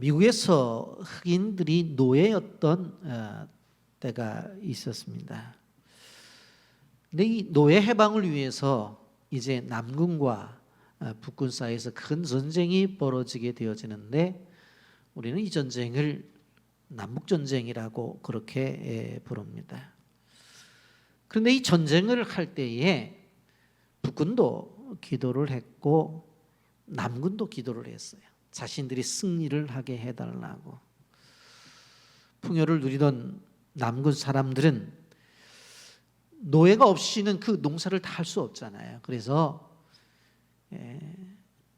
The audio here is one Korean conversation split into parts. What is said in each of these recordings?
미국에서 흑인들이 노예였던 때가 있었습니다. 근데 이 노예 해방을 위해서 이제 남군과 북군 사이에서 큰 전쟁이 벌어지게 되어지는데 우리는 이 전쟁을 남북전쟁이라고 그렇게 부릅니다. 그런데 이 전쟁을 할 때에 북군도 기도를 했고 남군도 기도를 했어요. 자신들이 승리를 하게 해달라고. 풍요를 누리던 남군 사람들은 노예가 없이는 그 농사를 다 할 수 없잖아요. 그래서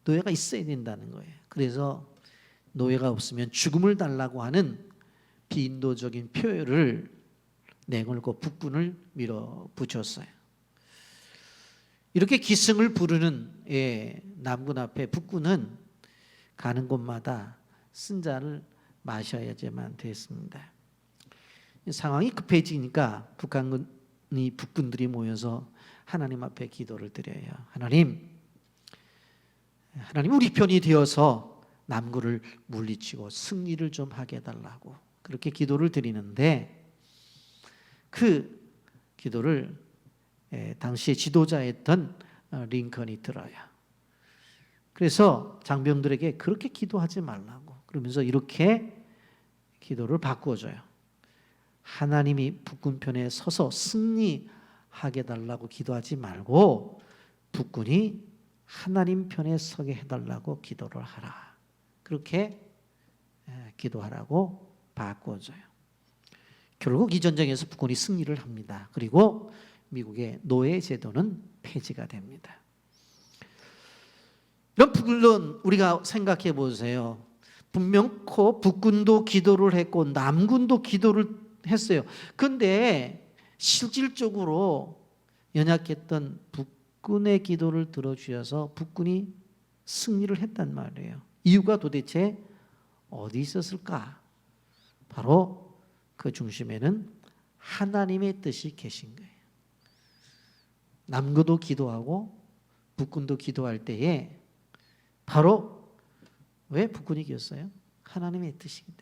노예가 있어야 된다는 거예요. 그래서 노예가 없으면 죽음을 달라고 하는 비인도적인 표현을 내걸고 북군을 밀어붙였어요. 이렇게 기승을 부르는 남군 앞에 북군은 가는 곳마다 쓴자를 마셔야지만 됐습니다. 상황이 급해지니까 북군들이 모여서 하나님 앞에 기도를 드려요. 하나님 우리 편이 되어서 남군을 물리치고 승리를 좀 하게 해달라고 그렇게 기도를 드리는데 그 기도를 당시에 지도자였던 링컨이 들어요. 그래서 장병들에게 그렇게 기도하지 말라고 그러면서 이렇게 기도를 바꾸어줘요. 하나님이 북군 편에 서서 승리하게 해달라고 기도하지 말고 북군이 하나님 편에 서게 해달라고 기도를 하라. 그렇게 기도하라고 바꿔줘요. 결국 이 전쟁에서 북군이 승리를 합니다. 그리고 미국의 노예 제도는 폐지가 됩니다. 이런 부분은 우리가 생각해 보세요. 분명코 북군도 기도를 했고 남군도 기도를 했어요. 그런데 실질적으로 연약했던 북군의 기도를 들어주셔서 북군이 승리를 했단 말이에요. 이유가 도대체 어디 있었을까? 바로 그 중심에는 하나님의 뜻이 계신 거예요. 남군도 기도하고 북군도 기도할 때에 바로 왜 북군이 이겼어요? 하나님의 뜻이기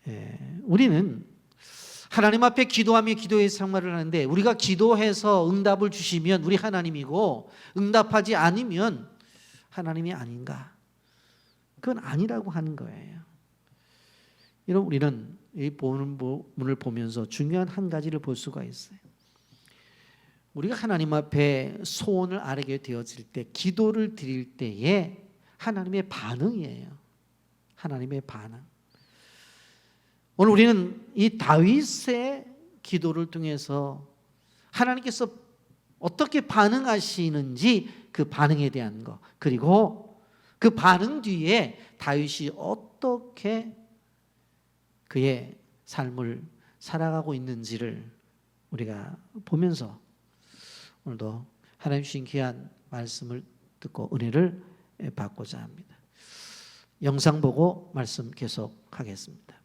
때문에. 우리는 하나님 앞에 기도하며 기도의 생활을 하는데 우리가 기도해서 응답을 주시면 우리 하나님이고 응답하지 않으면 하나님이 아닌가? 그건 아니라고 하는 거예요. 이런 우리는 이 본문을 보면서 중요한 한 가지를 볼 수가 있어요. 우리가 하나님 앞에 소원을 아뢰게 되어질 때 기도를 드릴 때에 하나님의 반응이에요. 하나님의 반응. 오늘 우리는 이 다윗의 기도를 통해서 하나님께서 어떻게 반응하시는지 그 반응에 대한 것, 그리고 그 반응 뒤에 다윗이 어떻게 그의 삶을 살아가고 있는지를 우리가 보면서 오늘도 하나님 주신 귀한 말씀을 듣고 은혜를 받고자 합니다. 영상 보고 말씀 계속하겠습니다.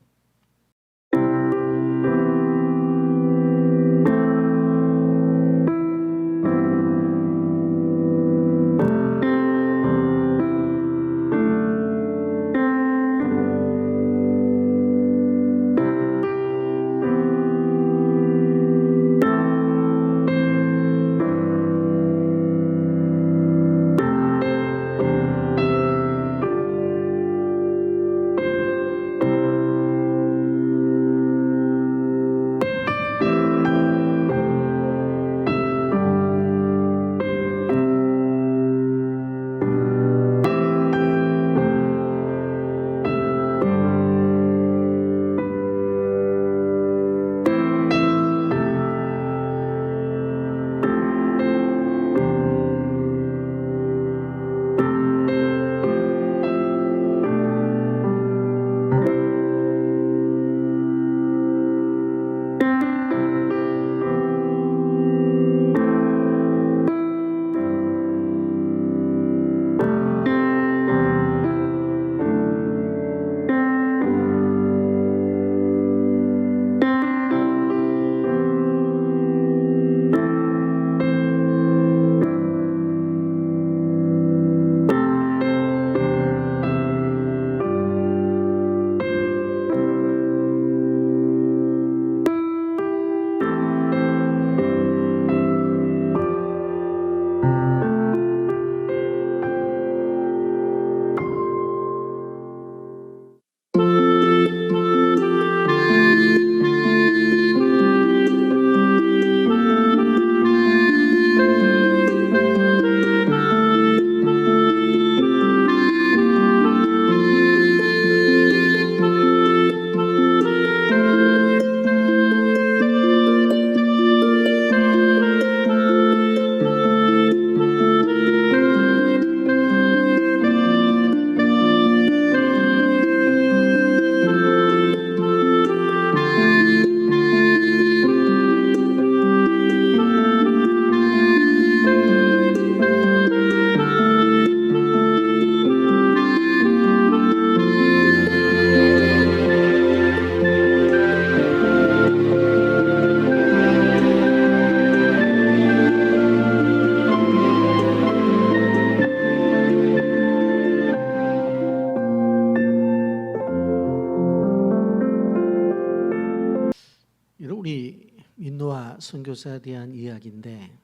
선교사에 대한 이야기인데,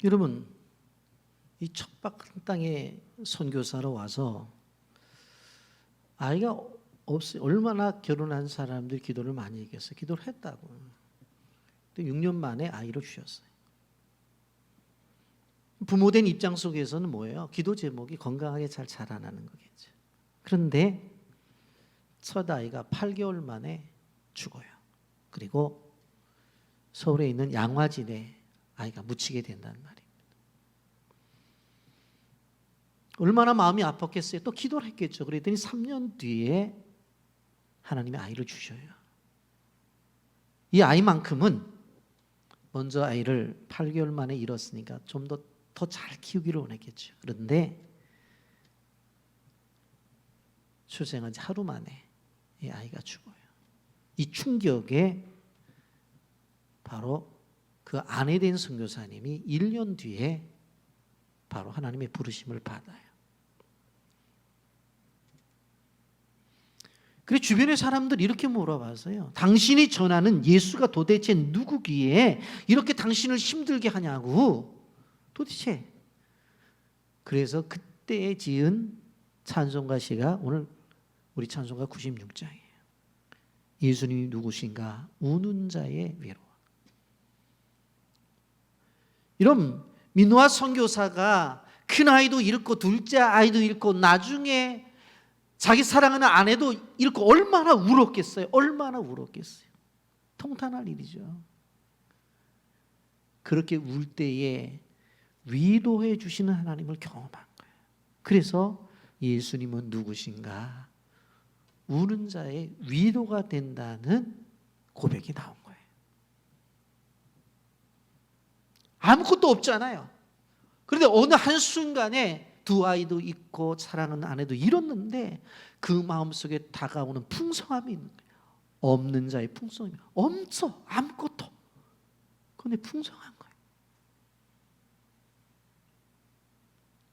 여러분 이 척박한 땅에 선교사로 와서 아이가 없어요. 얼마나 결혼한 사람들이 기도를 많이 했겠어요. 기도를 했다고. 6년 만에 아이를 주셨어요. 부모된 입장 속에서는 뭐예요? 기도 제목이 건강하게 잘 자라나는 거겠죠. 그런데 첫 아이가 8개월 만에 죽어요. 그리고 서울에 있는 양화진에 아이가 묻히게 된다는 말입니다. 얼마나 마음이 아팠겠어요. 또 기도를 했겠죠. 그랬더니 3년 뒤에 하나님이 아이를 주셔요. 이 아이만큼은 먼저 아이를 8개월 만에 잃었으니까 좀 더 잘 키우기를 원했겠죠. 그런데 출생한 지 하루 만에 이 아이가 죽어요. 이 충격에 바로 그 아내 된 선교사님이 1년 뒤에 바로 하나님의 부르심을 받아요. 그래서 주변의 사람들이 이렇게 물어봤어요. 당신이 전하는 예수가 도대체 누구기에 이렇게 당신을 힘들게 하냐고. 도대체. 그래서 그때 지은 찬송가 시가 오늘 우리 찬송가 96장이에요. 예수님이 누구신가? 우는 자의 위로. 이런 민노아 선교사가 큰 아이도 잃고 둘째 아이도 잃고 나중에 자기 사랑하는 아내도 잃고 얼마나 울었겠어요. 얼마나 울었겠어요. 통탄할 일이죠. 그렇게 울 때에 위로해 주시는 하나님을 경험한 거예요. 그래서 예수님은 누구신가? 우는 자의 위로가 된다는 고백이 나온 거예요. 아무것도 없잖아요. 그런데 어느 한순간에 두 아이도 있고 사랑하는 아내도 잃었는데 그 마음속에 다가오는 풍성함이 있는 거예요. 없는 자의 풍성함이 없어. 아무것도. 그런데 풍성한 거예요.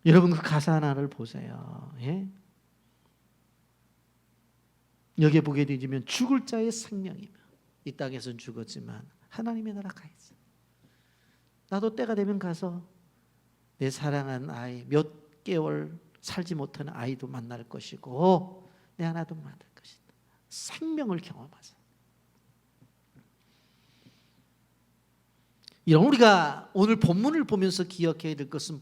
여러분 그 가사 하나를 보세요. 예? 여기에 보게 되면 죽을 자의 생명이며 이 땅에서는 죽었지만 하나님의 나라 가 있어. 나도 때가 되면 가서 내 사랑한 아이 몇 개월 살지 못하는 아이도 만날 것이고 내 하나도 만날 것이다. 생명을 경험하자. 이런 우리가 오늘 본문을 보면서 기억해야 될 것은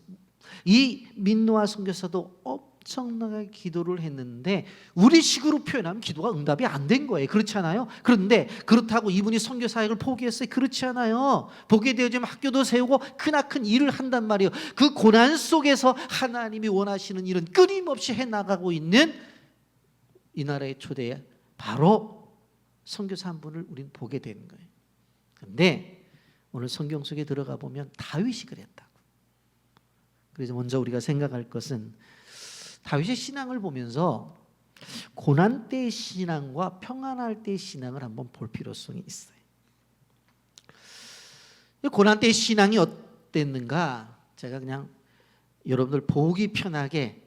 이 민노아 선교사도 엄청나게 기도를 했는데 우리식으로 표현하면 기도가 응답이 안 된 거예요. 그렇지 않아요? 그런데 그렇다고 이분이 선교 사역을 포기했어요? 그렇지 않아요. 보게 되어지면 학교도 세우고 크나큰 일을 한단 말이에요. 그 고난 속에서 하나님이 원하시는 일은 끊임없이 해나가고 있는 이 나라의 초대에 바로 선교사 한 분을 우리는 보게 되는 거예요. 그런데 오늘 성경 속에 들어가 보면 다윗이 그랬다고. 그래서 먼저 우리가 생각할 것은 다윗의 신앙을 보면서 고난 때의 신앙과 평안할 때의 신앙을 한번 볼 필요성이 있어요. 고난 때의 신앙이 어땠는가? 제가 그냥 여러분들 보기 편하게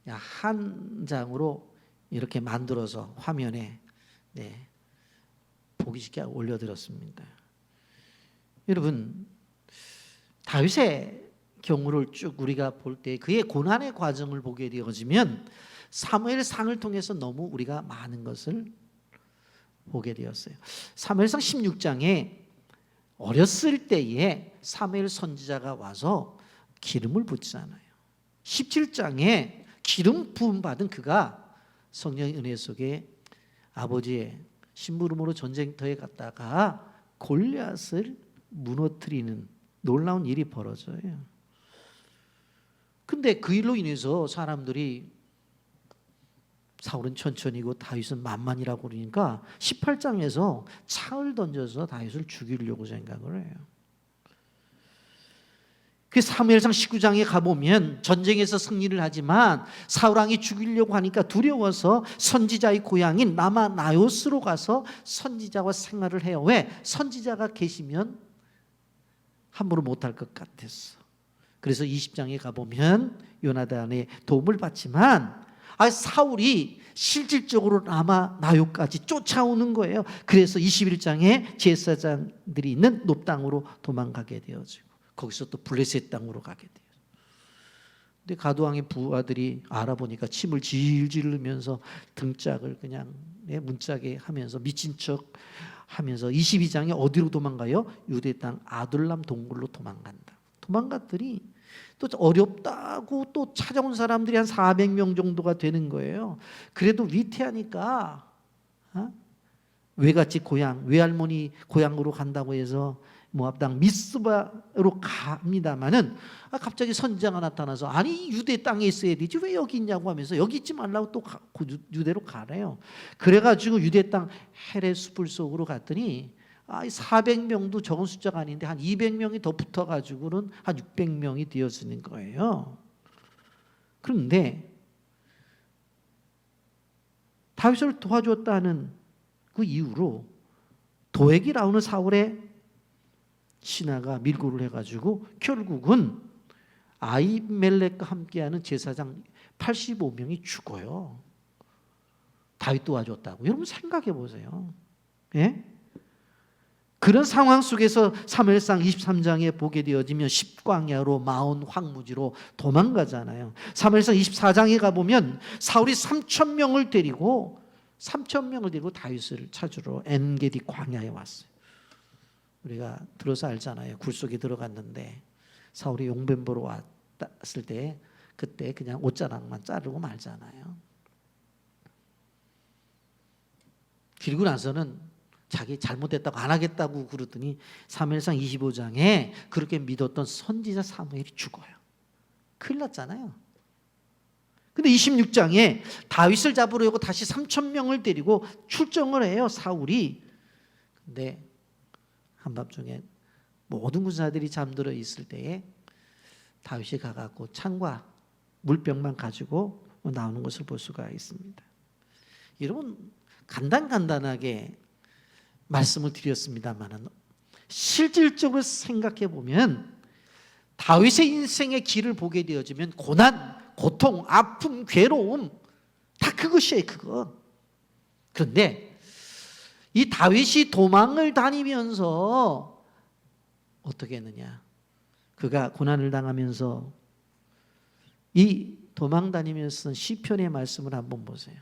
한 장으로 이렇게 만들어서 화면에 보기 쉽게 올려드렸습니다. 여러분 다윗의 경우를 쭉 우리가 볼 때 그의 고난의 과정을 보게 되어지면 사무엘상을 통해서 너무 우리가 많은 것을 보게 되었어요. 사무엘상 16장에 어렸을 때에 사무엘 선지자가 와서 기름을 붓잖아요. 17장에 기름 부음 받은 그가 성령의 은혜 속에 아버지의 심부름으로 전쟁터에 갔다가 골리앗을 무너뜨리는 놀라운 일이 벌어져요. 근데 그 일로 인해서 사람들이 사울은 천천히고 다윗은 만만이라고 그러니까 18장에서 창을 던져서 다윗을 죽이려고 생각을 해요. 그 사무엘상 19장에 가보면 전쟁에서 승리를 하지만 사울왕이 죽이려고 하니까 두려워서 선지자의 고향인 라마 나요스로 가서 선지자와 생활을 해요. 왜? 선지자가 계시면 함부로 못할 것 같았어. 그래서 20장에 가보면 요나단의 도움을 받지만 사울이 실질적으로 라마 나요까지 쫓아오는 거예요. 그래서 21장에 제사장들이 있는 놋 땅으로 도망가게 되어지고 거기서 또 블레셋 땅으로 가게 돼요. 근데 가드왕의 부하들이 알아보니까 침을 질질 흘리면서 등짝을 그냥 문짝에 하면서 미친 척 하면서 22장에 어디로 도망가요? 유대 땅 아둘람 동굴로 도망간다. 도망갔더니 또 어렵다고 또 찾아온 사람들이 한 400명 정도가 되는 거예요. 그래도 위태하니까 외갓집 고향, 외할머니 고향으로 간다고 해서 모압 땅 미스바로 갑니다마는 갑자기 선지자가 나타나서 아니 유대 땅에 있어야 되지 왜 여기 있냐고 하면서 여기 있지 말라고 또 유대로 가래요. 그래가지고 유대 땅 헤레 숲을 속으로 갔더니 400명도 적은 숫자가 아닌데 한 200명이 더 붙어가지고는 한 600명이 되어지는 거예요. 그런데 다윗을 도와줬다는 그 이후로 도액이 나오는 사울의 신하가 밀고를 해가지고 결국은 아히멜렉과 함께하는 제사장 85명이 죽어요. 다윗 도와줬다고. 여러분 생각해 보세요. 예? 그런 상황 속에서 사무엘상 23장에 보게 되어지면 십광야로 마온 황무지로 도망가잖아요. 사무엘상 24장에 가보면 사울이 3,000명을 데리고 다윗을 찾으러 엔게디 광야에 왔어요. 우리가 들어서 알잖아요. 굴속에 들어갔는데 사울이 용변 보러 왔을 때 그때 그냥 옷자락만 자르고 말잖아요. 그리고 나서는 자기 잘못했다고 안 하겠다고 그러더니 사무엘상 25장에 그렇게 믿었던 선지자 사무엘이 죽어요. 큰일 났잖아요. 근데 26장에 다윗을 잡으려고 다시 3,000명을 데리고 출정을 해요. 사울이. 근데 한밤중에 모든 군사들이 잠들어 있을 때에 다윗이 가갖고 창과 물병만 가지고 나오는 것을 볼 수가 있습니다. 여러분 간단하게 말씀을 드렸습니다만 실질적으로 생각해 보면 다윗의 인생의 길을 보게 되어지면 고난, 고통, 아픔, 괴로움 다 그것이에요. 그거. 그런데 이 다윗이 도망을 다니면서 어떻게 했느냐? 그가 고난을 당하면서 이 도망 다니면서 시편의 말씀을 한번 보세요.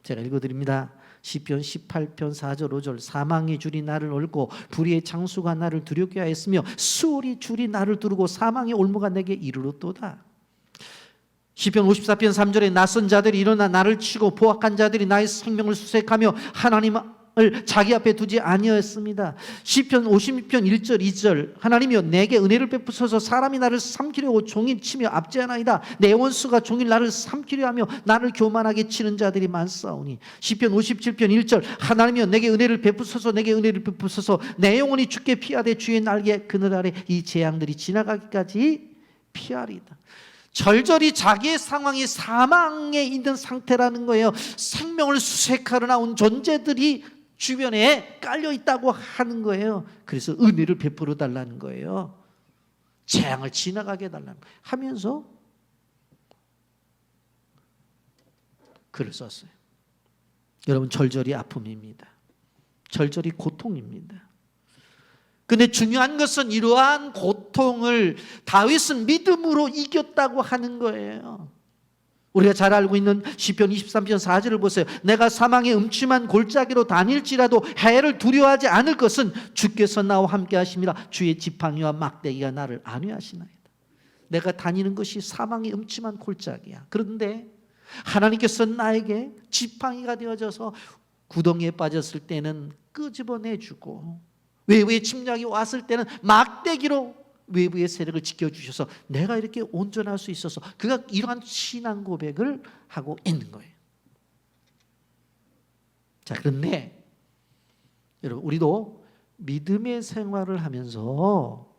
제가 읽어드립니다. 시편 18편 4절 5절 사망의 줄이 나를 얽고 불의의 창수가 나를 두렵게 하였으며 수월이 줄이 나를 두르고 사망의 올무가 내게 이르렀도다. 시편 54편 3절에 낯선 자들이 일어나 나를 치고 포악한 자들이 나의 생명을 수색하며 하나님을 자기 앞에 두지 아니하였습니다. 시편 56편 1절 2절 하나님이여 내게 은혜를 베푸소서 사람이 나를 삼키려고 종일 치며 압제하나이다. 내 원수가 종일 나를 삼키려 하며 나를 교만하게 치는 자들이 많사오니. 시편 57편 1절 하나님이여 내게 은혜를 베푸소서 내게 은혜를 베푸소서 내 영혼이 주께 피하되 주의 날개 그늘 아래 이 재앙들이 지나가기까지 피하리다. 절절히 자기의 상황이 사망에 있는 상태라는 거예요. 생명을 수색하러 나온 존재들이 주변에 깔려 있다고 하는 거예요. 그래서 은혜를 베풀어 달라는 거예요. 재앙을 지나가게 해달라는 거예요. 하면서 글을 썼어요. 여러분 절절히 아픔입니다. 절절히 고통입니다. 근데 중요한 것은 이러한 고통을 다윗은 믿음으로 이겼다고 하는 거예요. 우리가 잘 알고 있는 시편 23편 4절을 보세요. 내가 사망의 음침한 골짜기로 다닐지라도 해를 두려워하지 않을 것은 주께서 나와 함께 하심이라. 주의 지팡이와 막대기가 나를 안위하시나이다. 내가 다니는 것이 사망의 음침한 골짜기야. 그런데 하나님께서 나에게 지팡이가 되어져서 구덩이에 빠졌을 때는 끄집어내주고 외부의 침략이 왔을 때는 막대기로 외부의 세력을 지켜주셔서 내가 이렇게 온전할 수 있어서 그가 이러한 신앙 고백을 하고 있는 거예요. 자, 그런데 여러분 우리도 믿음의 생활을 하면서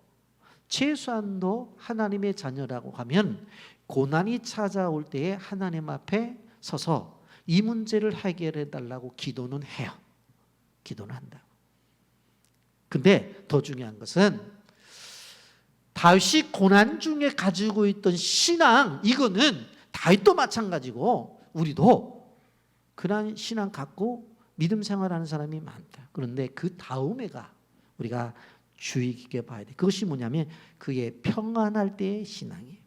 최소한도 하나님의 자녀라고 하면 고난이 찾아올 때에 하나님 앞에 서서 이 문제를 해결해 달라고 기도는 해요. 기도는 한다. 근데 더 중요한 것은 다윗이 고난 중에 가지고 있던 신앙, 이거는 다윗도 마찬가지고 우리도 그런 신앙 갖고 믿음 생활하는 사람이 많다. 그런데 그 다음에가 우리가 주의 깊게 봐야 돼. 그것이 뭐냐면 그의 평안할 때의 신앙이에요.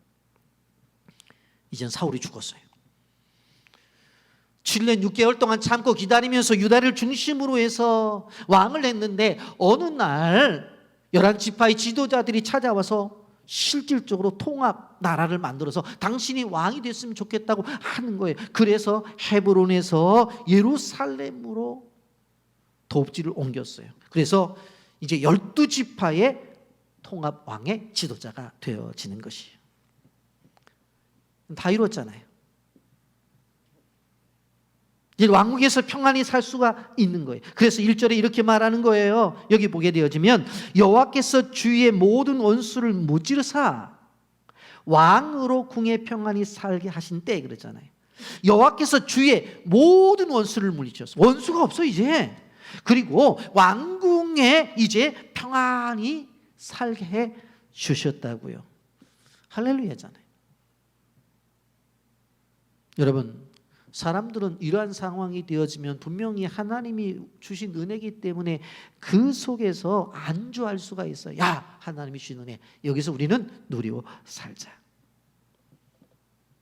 이젠 사울이 죽었어요. 7년 6개월 동안 참고 기다리면서 유다를 중심으로 해서 왕을 했는데 어느 날 11지파의 지도자들이 찾아와서 실질적으로 통합 나라를 만들어서 당신이 왕이 됐으면 좋겠다고 하는 거예요. 그래서 헤브론에서 예루살렘으로 도읍지를 옮겼어요. 그래서 이제 12지파의 통합 왕의 지도자가 되어지는 것이에요. 다 이뤘잖아요. 이제 왕국에서 평안히 살 수가 있는 거예요. 그래서 1절에 이렇게 말하는 거예요. 여기 보게 되어지면 여호와께서 주위의 모든 원수를 무찌르사 왕으로 궁에 평안히 살게 하신 때 그러잖아요. 여호와께서 주위의 모든 원수를 물리쳤어요. 원수가 없어 이제. 그리고 왕궁에 이제 평안히 살게 해 주셨다고요. 할렐루야잖아요. 여러분, 사람들은 이러한 상황이 되어지면 분명히 하나님이 주신 은혜이기 때문에 그 속에서 안주할 수가 있어요. 야, 하나님이 주신 은혜, 여기서 우리는 누리고 살자.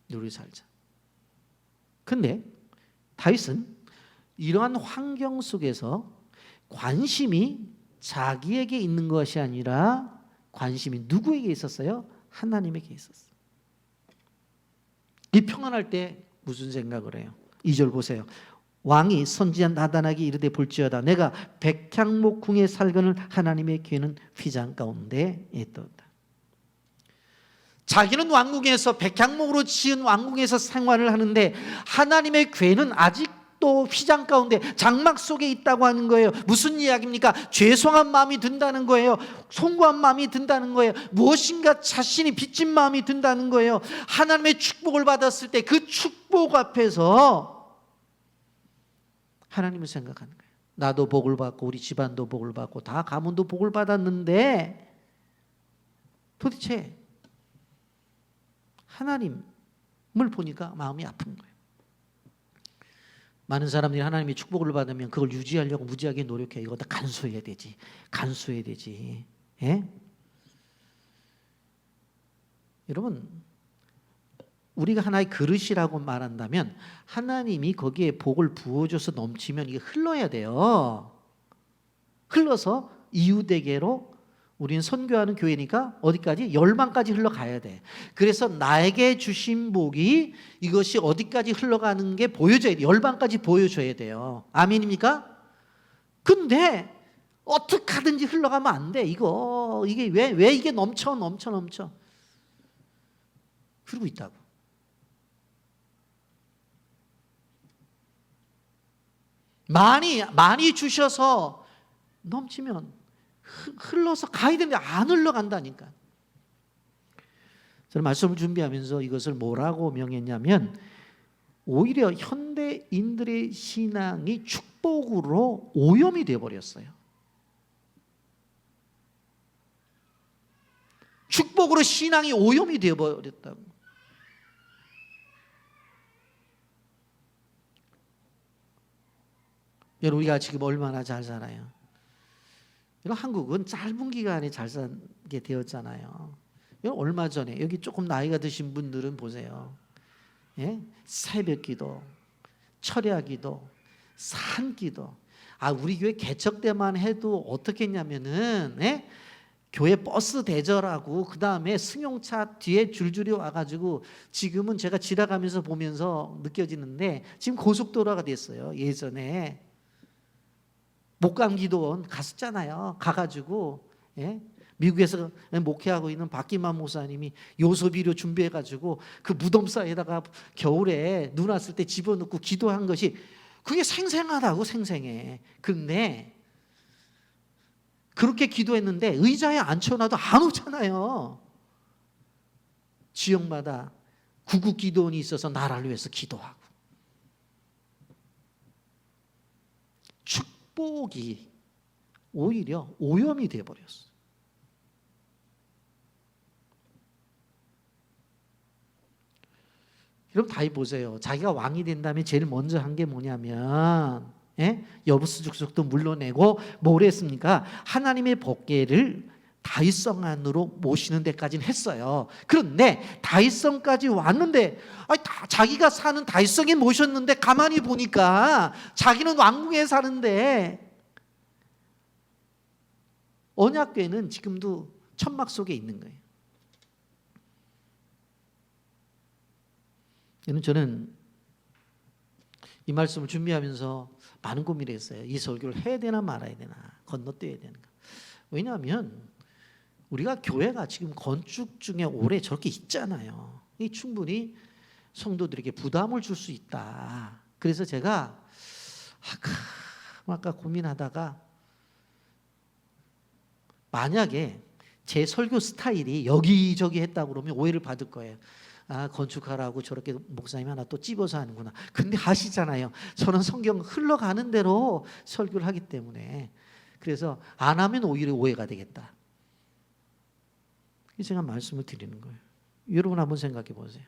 누리고 살자. 근데 다윗은 이러한 환경 속에서 관심이 자기에게 있는 것이 아니라 관심이 누구에게 있었어요? 하나님에게 있었어요. 이 평안할 때 무슨 생각을 해요? 2절 보세요. 왕이 선지자 나단에게 이르되 볼지어다 내가 백향목궁에 살거늘 하나님의 귀는 휘장 가운데 있도다. 자기는 왕궁에서 백향목으로 지은 왕궁에서 생활을 하는데 하나님의 괴는 아직도 휘장 가운데 장막 속에 있다고 하는 거예요. 무슨 이야기입니까? 죄송한 마음이 든다는 거예요. 송구한 마음이 든다는 거예요. 무엇인가 자신이 빚진 마음이 든다는 거예요. 하나님의 축복을 받았을 때 그 축복 앞에서 하나님을 생각하는 거예요. 나도 복을 받고 우리 집안도 복을 받고 다 가문도 복을 받았는데 도대체 하나님을 보니까 마음이 아픈 거예요. 많은 사람들이 하나님의 축복을 받으면 그걸 유지하려고 무지하게 노력해. 이거 다 간수해야 되지. 간수해야 되지. 예? 여러분, 우리가 하나의 그릇이라고 말한다면 하나님이 거기에 복을 부어줘서 넘치면 이게 흘러야 돼요. 흘러서 이웃에게로 우리는 선교하는 교회니까 어디까지? 열방까지 흘러가야 돼. 그래서 나에게 주신 복이 이것이 어디까지 흘러가는 게 보여줘야 돼. 열방까지 보여줘야 돼요. 아멘입니까? 근데 어떻게 하든지 흘러가면 안 돼. 이게 왜 이게 넘쳐. 그러고 있다고. 많이 주셔서 넘치면 흘러서 가야 되는데 안 흘러간다니까. 저는 말씀을 준비하면서 이것을 뭐라고 명했냐면 오히려 현대인들의 신앙이 축복으로 오염이 되어버렸어요. 축복으로 신앙이 오염이 되어버렸다고. 여러분, 우리가 지금 얼마나 잘 살아요. 한국은 짧은 기간에 잘 살게 되었잖아요. 얼마 전에 여기 조금 나이가 드신 분들은 보세요. 예? 새벽기도, 철야기도, 산기도. 우리 교회 개척 때만 해도 어떻게 했냐면은 예? 교회 버스 대절하고 그 다음에 승용차 뒤에 줄줄이 와가지고 지금은 제가 지나가면서 보면서 느껴지는데 지금 고속도로가 됐어요. 예전에 목감기도원 갔었잖아요. 가가지고 예? 미국에서 목회하고 있는 박기만 목사님이 요소비료 준비해가지고 그 무덤 사이에다가 겨울에 눈 왔을 때 집어넣고 기도한 것이 그게 생생하다고. 생생해. 근데 그렇게 기도했는데 의자에 앉혀놔도 안 오잖아요. 지역마다 구국 기도원이 있어서 나라를 위해서 기도하고. 축복이 오히려 오염이 되어버렸어. 여러분 다시 보세요. 자기가 왕이 된 다음에 제일 먼저 한 게 뭐냐면 여부스 족속도 물러내고 뭘 했습니까? 하나님의 법궤를 다윗성 안으로 모시는 데까지는 했어요. 그런데 다윗성까지 왔는데 자기가 사는 다윗성에 모셨는데 가만히 보니까 자기는 왕궁에 사는데 언약궤는 지금도 천막 속에 있는 거예요. 저는 이 말씀을 준비하면서 많은 고민을 했어요. 이 설교를 해야 되나 말아야 되나, 건너뛰어야 되는가. 왜냐하면 우리가 교회가 지금 건축 중에 오래 저렇게 있잖아요. 이 충분히 성도들에게 부담을 줄 수 있다. 그래서 제가 아까 고민하다가 만약에 제 설교 스타일이 여기저기 했다고 그러면 오해를 받을 거예요. 건축하라고 저렇게 목사님 하나 또 찝어서 하는구나. 근데 아시잖아요. 저는 성경 흘러가는 대로 설교를 하기 때문에. 그래서 안 하면 오히려 오해가 되겠다. 제가 말씀을 드리는 거예요. 여러분 한번 생각해 보세요.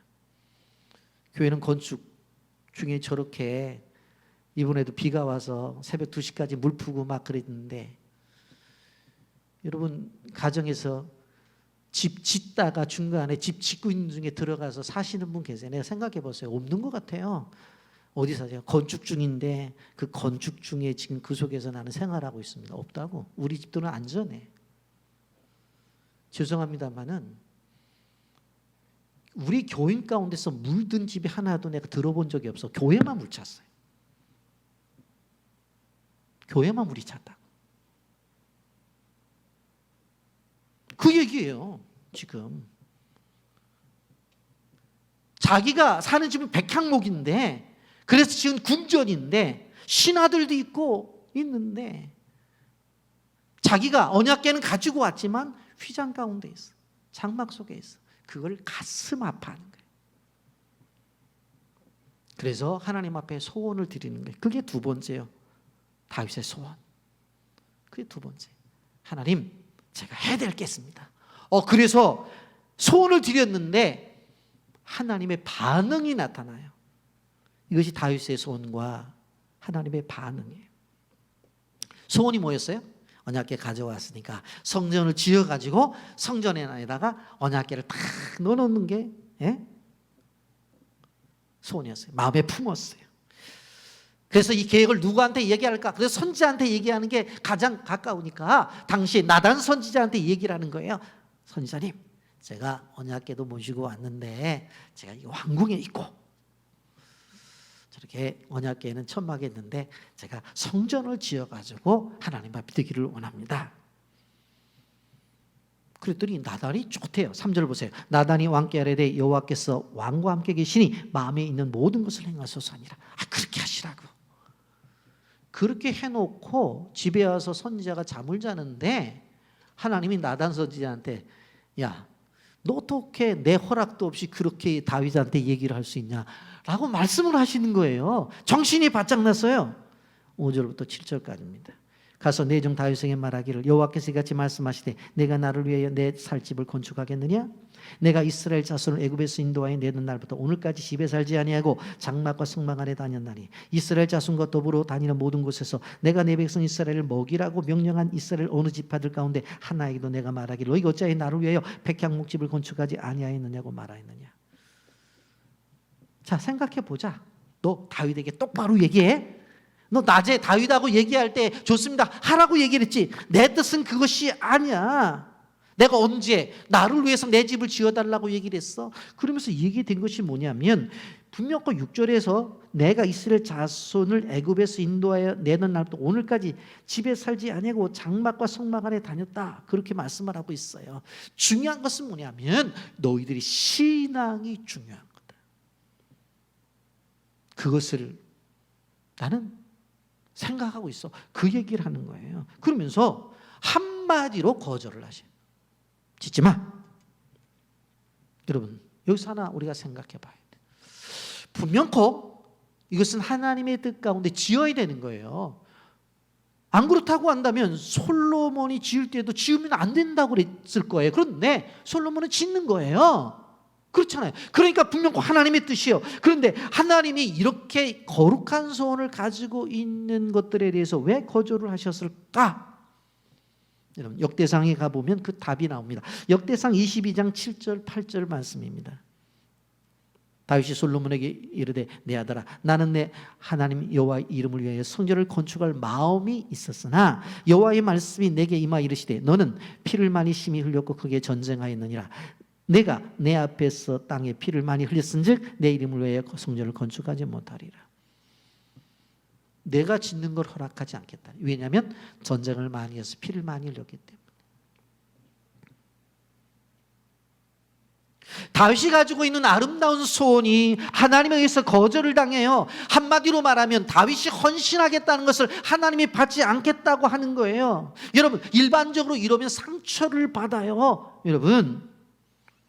교회는 건축 중에 저렇게 이번에도 비가 와서 새벽 2시까지 물 푸고 막 그랬는데 여러분 가정에서 집 짓다가 중간에 집 짓고 있는 중에 들어가서 사시는 분 계세요? 내가 생각해 보세요. 없는 것 같아요. 어디 사세요? 건축 중인데 그 건축 중에 지금 그 속에서 나는 생활하고 있습니다. 없다고. 우리 집들은 안전해. 죄송합니다만은 우리 교인 가운데서 물든 집이 하나도 내가 들어본 적이 없어. 교회만 물 찼어요. 교회만 물이 찼다고. 그 얘기예요. 지금 자기가 사는 집은 백향목인데 그래서 지금 궁전인데 신하들도 있고 있는데 자기가 언약궤는 가지고 왔지만 휘장 가운데 있어. 장막 속에 있어. 그걸 가슴 아파하는 거예요. 그래서 하나님 앞에 소원을 드리는 거예요. 그게 두 번째요. 다윗의 소원. 그게 두 번째. 하나님, 제가 해야 될 게 있습니다. 그래서 소원을 드렸는데 하나님의 반응이 나타나요. 이것이 다윗의 소원과 하나님의 반응이에요. 소원이 뭐였어요? 언약궤 가져왔으니까 성전을 지어가지고 성전에다가 언약궤를 탁 넣어놓는 게 소원이었어요. 마음에 품었어요. 그래서 이 계획을 누구한테 얘기할까? 그래서 선지자한테 얘기하는 게 가장 가까우니까 당시 나단 선지자한테 얘기를 하는 거예요. 선지자님, 제가 언약궤도 모시고 왔는데 제가 이 왕궁에 있고 저렇게 언약궤는 천막에 있는데 제가 성전을 지어가지고 하나님 앞에 드리기를 원합니다. 그랬더니 나단이 좋대요. 3절 보세요. 나단이 왕께 아뢰되 여호와께서 왕과 함께 계시니 마음에 있는 모든 것을 행하소서 하니라. 그렇게 하시라고. 그렇게 해놓고 집에 와서 선지자가 잠을 자는데 하나님이 나단 선지자한테 야, 너 어떻게 내 허락도 없이 그렇게 다윗한테 얘기를 할 수 있냐 라고 말씀을 하시는 거예요. 정신이 바짝 났어요. 5절부터 7절까지입니다. 가서 내 종 다윗에게 말하기를 여호와께서 이같이 말씀하시되 내가 나를 위하여 내 살 집을 건축하겠느냐? 내가 이스라엘 자손을 애굽에서 인도하여 내는 날부터 오늘까지 집에 살지 아니하고 장막과 성막 안에 다녔나니 이스라엘 자손과 더불어 다니는 모든 곳에서 내가 내 백성 이스라엘을 먹이라고 명령한 이스라엘 어느 지파들 가운데 하나에게도 내가 말하기를 너희가 어찌하여 나를 위하여 백향목집을 건축하지 아니하였느냐고 말하였느냐. 자, 생각해 보자. 너 다윗에게 똑바로 얘기해. 너 낮에 다윗하고 얘기할 때 좋습니다 하라고 얘기를 했지. 내 뜻은 그것이 아니야. 내가 언제 나를 위해서 내 집을 지어달라고 얘기를 했어? 그러면서 얘기된 것이 뭐냐면 분명 그 6절에서 내가 이스라엘 자손을 애굽에서 인도하여 내는 날부터 오늘까지 집에 살지 아니하고 장막과 성막 안에 다녔다. 그렇게 말씀을 하고 있어요. 중요한 것은 뭐냐면 너희들이 신앙이 중요한 거다. 그것을 나는 생각하고 있어. 그 얘기를 하는 거예요. 그러면서 한마디로 거절을 하셔요. 짓지 마. 여러분 여기서 하나 우리가 생각해 봐야 돼. 분명코 이것은 하나님의 뜻 가운데 지어야 되는 거예요. 안 그렇다고 한다면 솔로몬이 지을 때도 지으면 안 된다고 그랬을 거예요. 그런데 솔로몬은 짓는 거예요. 그렇잖아요. 그러니까 분명 하나님의 뜻이에요. 그런데 하나님이 이렇게 거룩한 소원을 가지고 있는 것들에 대해서 왜 거절을 하셨을까? 여러분, 역대상에 가보면 그 답이 나옵니다. 역대상 22장 7절 8절 말씀입니다. 다윗이 솔로몬에게 이르되 내 아들아 나는 내 하나님 여호와의 이름을 위하여 성전을 건축할 마음이 있었으나 여호와의 말씀이 내게 임하 이르시되 너는 피를 많이 심히 흘렸고 크게 전쟁하였느니라. 내가 내 앞에서 땅에 피를 많이 흘렸은즉 내 이름을 위하여 성전을 건축하지 못하리라. 내가 짓는 걸 허락하지 않겠다. 왜냐하면 전쟁을 많이 해서 피를 많이 흘렸기 때문에. 다윗이 가지고 있는 아름다운 소원이 하나님에 의해서 거절을 당해요. 한마디로 말하면 다윗이 헌신하겠다는 것을 하나님이 받지 않겠다고 하는 거예요. 여러분, 일반적으로 이러면 상처를 받아요. 여러분,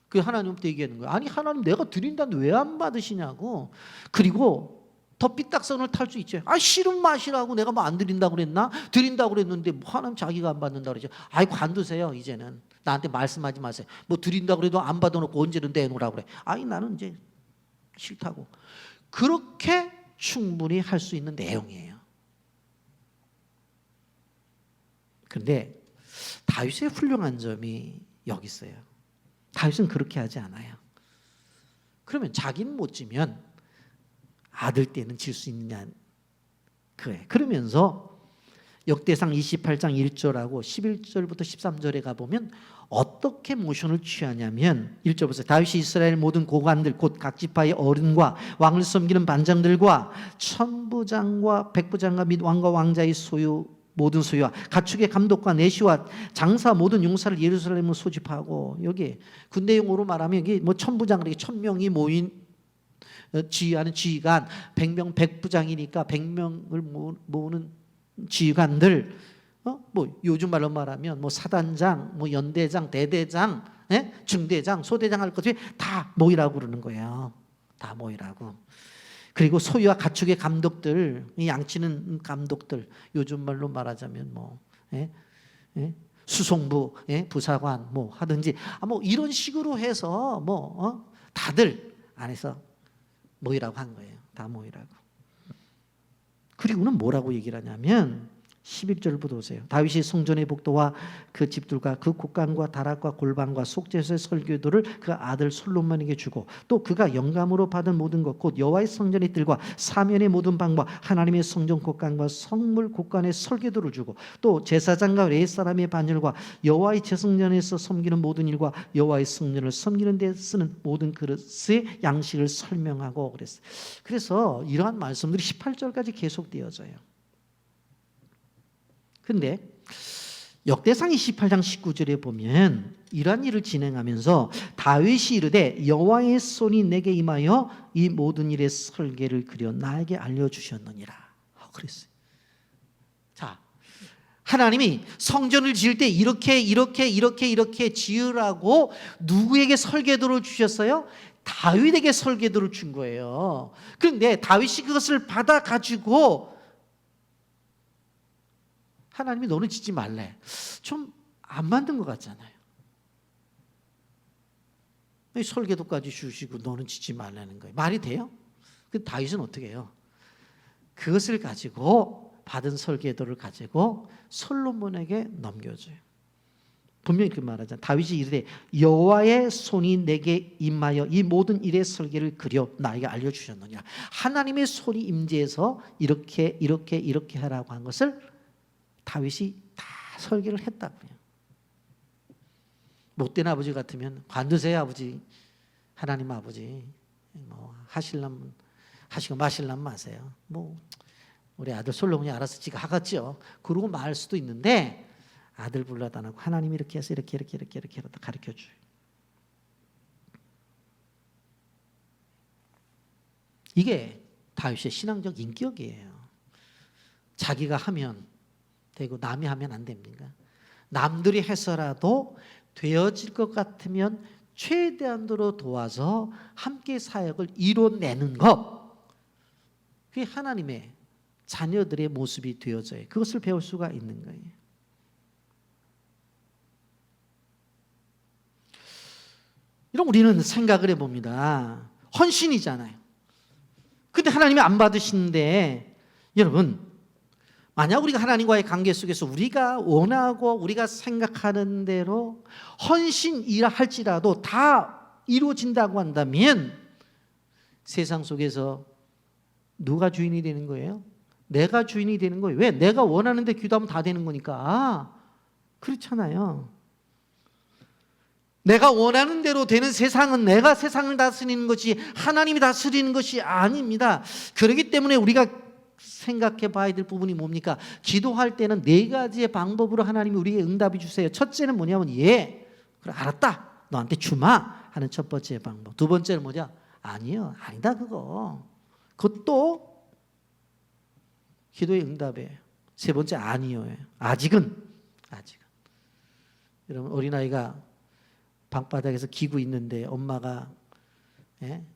그 하나님부터 얘기하는 거예요. 아니 하나님 내가 드린다는데 왜 안 받으시냐고. 그리고 더 삐딱선을 탈 수 있죠. 아 싫은 맛이라고 내가 뭐 안 드린다고 그랬나? 드린다고 그랬는데 뭐 하나님 자기가 안 받는다고 그러죠. 아이 관두세요. 이제는 나한테 말씀하지 마세요. 뭐 드린다고 그래도 안 받아놓고 언제든 내놓으라고 그래. 아니 나는 이제 싫다고. 그렇게 충분히 할 수 있는 내용이에요. 그런데 다윗의 훌륭한 점이 여기 있어요. 다윗은 그렇게 하지 않아요. 그러면 자기는 못 지면 아들 때는 질 수 있느냐 그래. 그러면서 역대상 28장 1절하고 11절부터 13절에 가보면 어떻게 모션을 취하냐면 1절 보세요. 다윗이 이스라엘 모든 고관들 곧 각 지파의 어른과 왕을 섬기는 반장들과 천부장과 백부장과 및 왕과 왕자의 모든 소유와 가축의 감독과 내시와 장사 모든 용사를 예루살렘으로 소집하고, 여기 군대용어로 말하면 여기 뭐 천부장, 1000명이 모인 지휘하는 지휘관, 100명 백부장이니까 100명을 모으는 지휘관들, 뭐 요즘 말로 말하면 뭐 사단장, 뭐 연대장, 대대장, 중대장, 소대장 할 것이 다 모이라고 그러는 거예요. 다 모이라고. 그리고 소유와 가축의 감독들, 양치는 감독들, 요즘 말로 말하자면 뭐 수송부, 부사관 뭐 하든지 뭐 이런 식으로 해서 뭐 다들 안에서 모이라고 한 거예요. 다 모이라고. 그리고는 뭐라고 얘기를 하냐면 11절부터 보세요. 다윗이 성전의 복도와 그 집들과 그 곡간과 다락과 골방과 속죄소의 설교도를 그 아들 솔로몬에게 주고, 또 그가 영감으로 받은 모든 것 곧 여호와의 성전의 뜰과 사면의 모든 방과 하나님의 성전 곡간과 성물 곡간의 설교도를 주고, 또 제사장과 레위 사람의 반열과 여호와의 제성전에서 섬기는 모든 일과 여호와의 성전을 섬기는 데 쓰는 모든 그릇의 양식을 설명하고 그랬어요. 그래서 이러한 말씀들이 18절까지 계속되어져요. 그런데 역대상 28장 19절에 보면 이러한 일을 진행하면서 다윗이 이르되 여호와의 손이 내게 임하여 이 모든 일의 설계를 그려 나에게 알려주셨느니라 그랬어요. 자, 하나님이 성전을 지을 때 이렇게 지으라고 누구에게 설계도를 주셨어요? 다윗에게 설계도를 준 거예요. 그런데 다윗이 그것을 받아가지고 하나님이 너는 짓지 말래. 좀 안 만든 것 같잖아요. 설계도까지 주시고 너는 짓지 말라는 거예요. 말이 돼요? 그 다윗은 어떻게 해요? 그것을 가지고 받은 설계도를 가지고 솔로몬에게 넘겨줘요. 분명히 그 말하잖아요. 다윗이 이르되 여호와의 손이 내게 임하여 이 모든 일의 설계를 그려 나에게 알려주셨느니라. 하나님의 손이 임재해서 이렇게 하라고 한 것을 다윗이 다 설계를 했다고요. 못된 아버지 같으면 관두세요 아버지, 하나님 아버지, 뭐 하실라면 하시고 마실라면 마세요. 뭐 우리 아들 솔로몬이 알아서 지가 하겠죠. 그러고 말 수도 있는데 아들 불러다 놓고 하나님이 이렇게 해서 이렇게 가르쳐줘요. 이게 다윗의 신앙적 인격이에요. 자기가 하면 되고 남이 하면 안 됩니까? 남들이 해서라도 되어질 것 같으면 최대한으로 도와서 함께 사역을 이뤄내는 것, 그게 하나님의 자녀들의 모습이 되어져요. 그것을 배울 수가 있는 거예요. 이런 우리는 생각을 해봅니다. 헌신이잖아요. 근데 하나님이 안 받으시는데, 여러분, 만약 우리가 하나님과의 관계 속에서 우리가 원하고 우리가 생각하는 대로 헌신이라 할지라도 다 이루어진다고 한다면 세상 속에서 누가 주인이 되는 거예요? 내가 주인이 되는 거예요. 왜? 내가 원하는 데 기도하면 다 되는 거니까. 그렇잖아요. 내가 원하는 대로 되는 세상은 내가 세상을 다스리는 것이 하나님이 다스리는 것이 아닙니다. 그렇기 때문에 우리가 생각해 봐야 될 부분이 뭡니까? 기도할 때는 4가지의 방법으로 하나님이 우리에게 응답해 주세요. 첫째는 뭐냐면 그래 알았다. 너한테 주마 하는 첫 번째 방법. 두 번째는 뭐냐? 아니요. 아니다 그거. 그것도 기도의 응답이에요. 세 번째 아니요예요. 아직은. 여러분 어린아이가 방바닥에서 기고 있는데 엄마가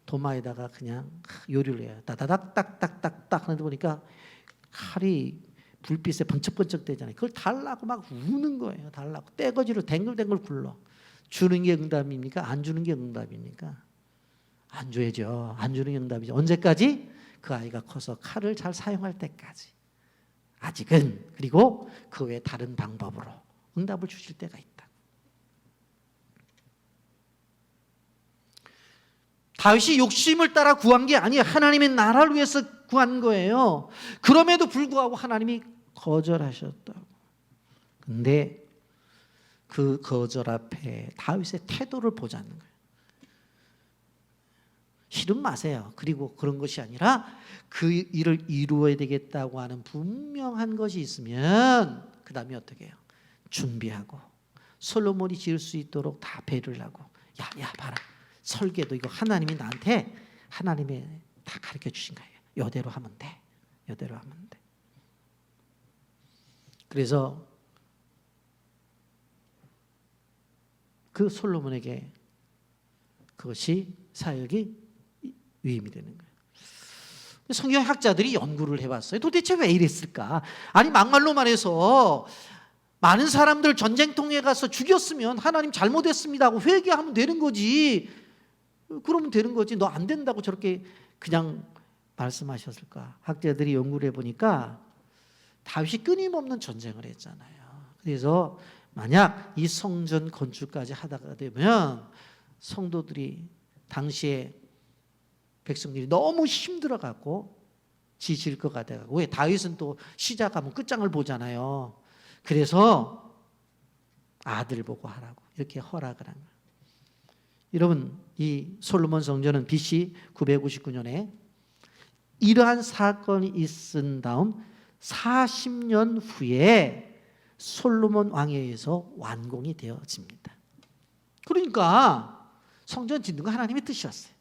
도마에다가 그냥 요리를 해요. 따다닥닥닥닥닥 하는데 보니까 칼이 불빛에 번쩍번쩍 되잖아요. 그걸 달라고 막 우는 거예요. 달라고 떼거지로 댕글댕글 굴러. 주는 게 응답입니까? 안 주는 게 응답입니까? 안 줘야죠. 안 주는 게 응답이죠. 언제까지? 그 아이가 커서 칼을 잘 사용할 때까지. 아직은. 그리고 그 외에 다른 방법으로 응답을 주실 때가 있다. 다윗이 욕심을 따라 구한 게 아니에요. 하나님의 나라를 위해서 구한 거예요. 그럼에도 불구하고 하나님이 거절하셨다고. 근데 그 거절 앞에 다윗의 태도를 보자는 거예요. 싫음 마세요. 그리고 그런 것이 아니라 그 일을 이루어야 되겠다고 하는 분명한 것이 있으면 그 다음에 어떻게 해요? 준비하고 솔로몬이 지을 수 있도록 다 배를 하고 야 봐라. 설계도 이거 하나님이 나한테 하나님이 다 가르쳐 주신 거예요. 이대로 하면 돼. 이대로 하면 돼. 그래서 그 솔로몬에게 그것이 사역이 위임이 되는 거예요. 성경학자들이 연구를 해봤어요. 도대체 왜 이랬을까? 아니 막말로 말해서 많은 사람들 전쟁통에 가서 죽였으면 하나님 잘못했습니다 하고 회개하면 되는 거지. 그러면 되는 거지. 너 안 된다고 저렇게 그냥 말씀하셨을까? 학자들이 연구를 해보니까 다윗이 끊임없는 전쟁을 했잖아요. 그래서 만약 이 성전 건축까지 하다가 되면 성도들이 당시에 백성들이 너무 힘들어갖고 지칠 것 같아요. 왜? 다윗은 또 시작하면 끝장을 보잖아요. 그래서 아들 보고 하라고 이렇게 허락을 한 거예요. 여러분 이 솔로몬 성전은 BC 959년에 이러한 사건이 있은 다음 40년 후에 솔로몬 왕에 의해서 완공이 되어집니다. 그러니까 성전 짓는 거 하나님의 뜻이었어요.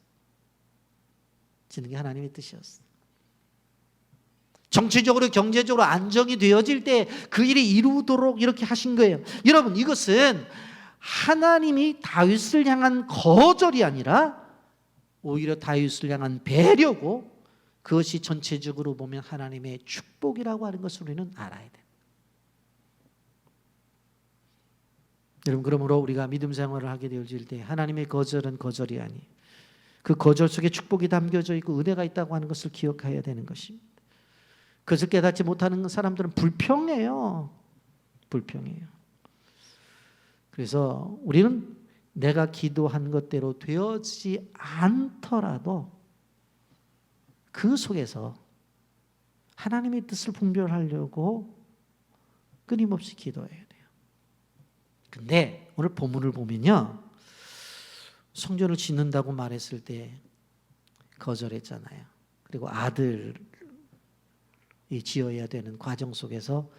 짓는 게 하나님의 뜻이었어요. 정치적으로 경제적으로 안정이 되어질 때 그 일이 이루도록 이렇게 하신 거예요. 여러분 이것은 하나님이 다윗을 향한 거절이 아니라 오히려 다윗을 향한 배려고 그것이 전체적으로 보면 하나님의 축복이라고 하는 것을 우리는 알아야 돼요. 여러분 그러므로 우리가 믿음 생활을 하게 되어질 때 하나님의 거절은 거절이 아니에요. 그 거절 속에 축복이 담겨져 있고 은혜가 있다고 하는 것을 기억해야 되는 것입니다. 그것을 깨닫지 못하는 사람들은 불평해요. 그래서 우리는 내가 기도한 것대로 되어지지 않더라도 그 속에서 하나님의 뜻을 분별하려고 끊임없이 기도해야 돼요. 근데 오늘 본문을 보면요. 성전을 짓는다고 말했을 때 거절했잖아요. 그리고 아들이 지어야 되는 과정 속에서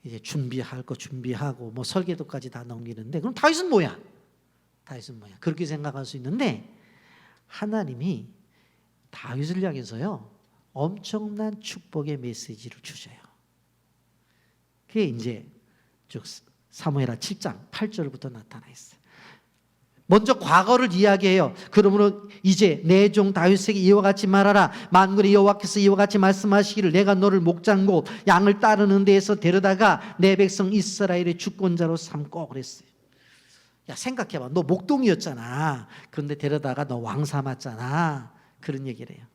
이제 준비할 거 준비하고 뭐 설계도까지 다 넘기는데 그럼 다윗은 뭐야? 그렇게 생각할 수 있는데 하나님이 다윗을 향해서요 엄청난 축복의 메시지를 주셔요. 그게 이제 쭉 사무엘하 7장 8절부터 나타나 있어요. 먼저 과거를 이야기해요. 그러므로 이제 내 종 다윗에게 이와 같이 말하라. 만군의 여호와께서 이와 같이 말씀하시기를 내가 너를 목장고 양을 따르는 데에서 데려다가 내 백성 이스라엘의 주권자로 삼고 그랬어요. 야, 생각해봐. 너 목동이었잖아. 그런데 데려다가 너 왕 삼았잖아. 그런 얘기를 해요.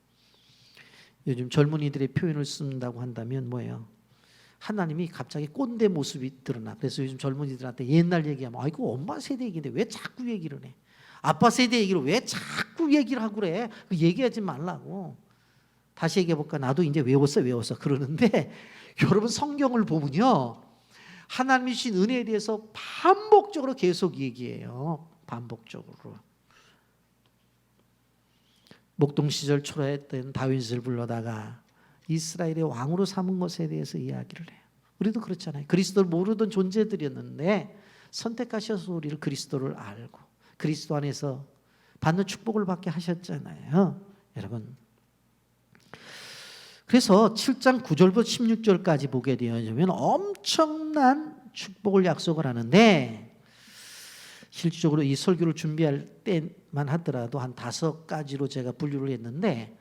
요즘 젊은이들의 표현을 쓴다고 한다면 뭐예요? 하나님이 갑자기 꼰대 모습이 드러나. 그래서 요즘 젊은이들한테 옛날 얘기하면 아이고 엄마 세대 얘기인데 왜 자꾸 얘기를 해? 아빠 세대 얘기를 왜 자꾸 얘기를 하고 그래? 얘기하지 말라고. 다시 얘기해 볼까? 나도 이제 외웠어 그러는데 여러분 성경을 보면요, 하나님이 주신 은혜에 대해서 반복적으로 계속 얘기해요. 반복적으로. 목동 시절 초라했던 다윗을 불러다가 이스라엘의 왕으로 삼은 것에 대해서 이야기를 해요. 우리도 그렇잖아요. 그리스도를 모르던 존재들이었는데 선택하셔서 우리를 그리스도를 알고 그리스도 안에서 받는 축복을 받게 하셨잖아요. 여러분, 그래서 7장 9절부터 16절까지 보게 되면 엄청난 축복을 약속을 하는데, 실질적으로 이 설교를 준비할 때만 하더라도 한 5가지로 제가 분류를 했는데